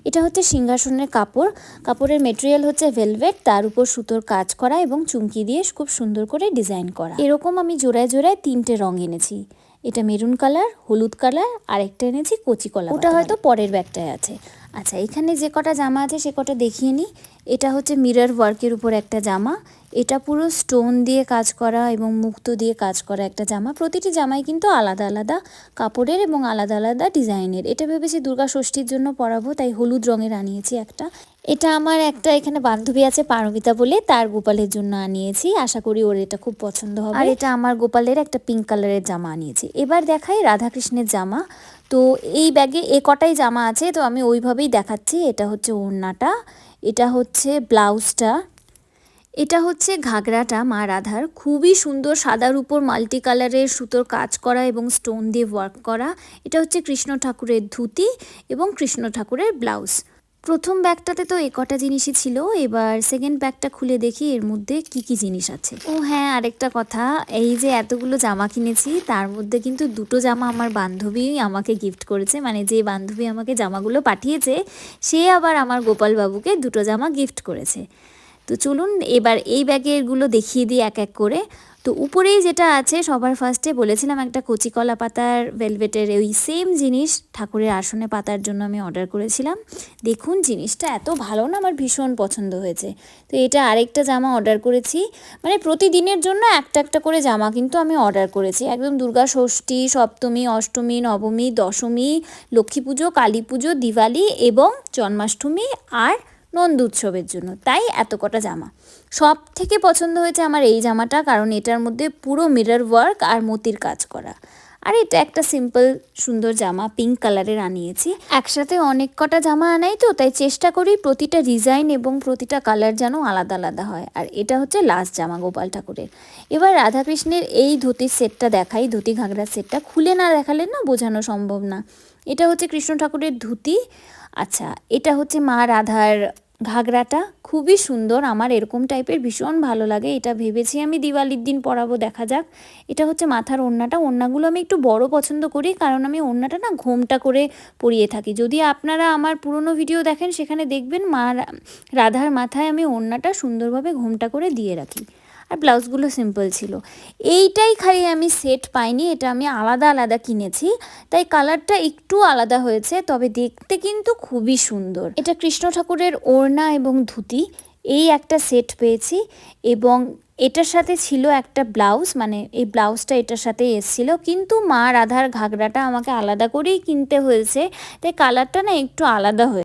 এটা হচ্ছে সিংহাসনের কাপড়, কাপড়ের মেটেরিয়াল হচ্ছে ভেলভেট, তার উপর সুতোর কাজ করা এবং চুমকি দিয়ে খুব সুন্দর করে ডিজাইন করা। এরকম আমি জোড়ায় জোড়ায় 3টে রং এনেছি। এটা মেরুন কালার, হলুদ কালার, আর একটা এনেছি কচি কলা। ওটা হয়তো পরের ব্যাগটায় আছে। আচ্ছা, এখানে যে কটা জামা আছে সে কটা দেখিয়ে নিই। এটা হচ্ছে মিরর ওয়ার্কের উপর একটা জামা। এটা পুরো স্টোন দিয়ে কাজ করা এবং মুক্তো দিয়ে কাজ করা একটা জামা। প্রতিটি জামাই কিন্তু আলাদা আলাদা কাপড়ের এবং আলাদা আলাদা ডিজাইনের। এটা ভেবেছি দুর্গা ষষ্ঠীর জন্য পরাবো, তাই হলুদ রঙের আনিয়েছি একটা। এটা আমার একটা এখানে বান্ধবী আছে পারমিতা বলে, তার গোপালের জন্য আনিয়েছি। আশা করি ওর এটা খুব পছন্দ হবে। আর এটা আমার গোপালের একটা পিঙ্ক কালারের জামা আনিয়েছি। এবার দেখাই রাধাকৃষ্ণের জামা। তো এই ব্যাগে এ কটাই জামা আছে, তো আমি ওইভাবেই দেখাচ্ছি। এটা হচ্ছে ওড়নাটা, এটা হচ্ছে ব্লাউজটা, এটা হচ্ছে ঘাগরাটা মা রাধার। খুবই সুন্দর সাদার উপর মাল্টি কালারের সুতোর কাজ করা এবং স্টোন দিয়ে ওয়ার্ক করা। এটা হচ্ছে কৃষ্ণ ঠাকুরের ধুতি এবং কৃষ্ণ ঠাকুরের ব্লাউজ। প্রথম ব্যাগটাতে তো এ কটা জিনিসই ছিল। এবার সেকেন্ড ব্যাগটা খুলে দেখি এর মধ্যে কি কি জিনিস আছে। ও হ্যাঁ, আরেকটা কথা, এই যে এতগুলো জামা কিনেছি তার মধ্যে কিন্তু 2টো জামা আমার বান্ধবী আমাকে গিফট করেছে। মানে যে বান্ধবী আমাকে জামাগুলো পাঠিয়েছে সে আবার আমার গোপাল বাবুকে 2টো জামা গিফট করেছে। তো চলুন এবার এই ব্যাগেরগুলো দেখিয়ে দিই এক এক করে। তো উপরেই যেটা আছে, সবার ফার্স্টে বলেছিলাম একটা কচি কলা পাতার ভেলভেটের ওই সেম জিনিস ঠাকুরের আসনে পাতার জন্য আমি অর্ডার করেছিলাম। দেখুন জিনিসটা এত ভালো না, আমার ভীষণ পছন্দ হয়েছে। তো এটা আরেকটা জামা অর্ডার করেছি। মানে প্রতিদিনের জন্য একটা একটা করে জামা কিন্তু আমি অর্ডার করেছি। একদম দুর্গা ষষ্ঠী, সপ্তমী, অষ্টমী, নবমী, দশমী, লক্ষ্মী পুজো, কালী পুজো, দিওয়ালি এবং জন্মাষ্টমী আর নন্দ উৎসবের জন্য, তাই এত কটা জামা। সব থেকে পছন্দ হয়েছে আমার এই জামাটা, কারণ এটার মধ্যে পুরো মিরর ওয়ার্ক আর মতির কাজ করা। আর এটা একটা সিম্পল সুন্দর জামা পিঙ্ক কালারের আনিয়েছি। একসাথে অনেক কটা জামা আনাই তো, তাই চেষ্টা করি প্রতিটা ডিজাইন এবং প্রতিটা কালার যেন আলাদা আলাদা হয়। আর এটা হচ্ছে লাস্ট জামা গোপাল ঠাকুরের। এবার রাধাকৃষ্ণের এই ধুতির সেটটা দেখাই। ধুতি ঘাগরার সেটটা খুলে না দেখালে না বোঝানো সম্ভব না। এটা হচ্ছে কৃষ্ণ ঠাকুরের ধুতি। আচ্ছা, এটা হচ্ছে মা রাধার ঘাগরাটা, খুবই সুন্দর। আমার এরকম টাইপের ভীষণ ভালো লাগে। এটা ভেবেছি আমি দিওয়ালির দিন পরাবো, দেখা যাক। এটা হচ্ছে মাথার ওড়নাটা। ওড়নাগুলো আমি একটু বড় পছন্দ করি, কারণ আমি ওড়নাটা না ঘোমটা করে পরিয়ে থাকি। যদি আপনারা আমার পুরনো ভিডিও দেখেন সেখানে দেখবেন মা রাধার মাথায় আমি ওড়নাটা সুন্দরভাবে ঘোমটা করে দিয়ে রাখি। আর ব্লাউজগুলো সিম্পল ছিল। এইটাই খালি আমি সেট পাইনি, এটা আমি আলাদা আলাদা কিনেছি, তাই কালারটা একটু আলাদা হয়েছে, তবে দেখতে কিন্তু খুবই সুন্দর। এটা কৃষ্ণ ঠাকুরের ওড়না এবং ধুতি, এই একটা সেট পেয়েছি। এবং এটার সাথে ছিল একটা ব্লাউজ, মানে এই ব্লাউজটা এটার সাথে এসেছিল, কিন্তু মা রাধার ঘাগরাটা আমাকে আলাদা করেই কিনতে হয়েছে, তাই কালারটা না একটু আলাদা হয়েছে।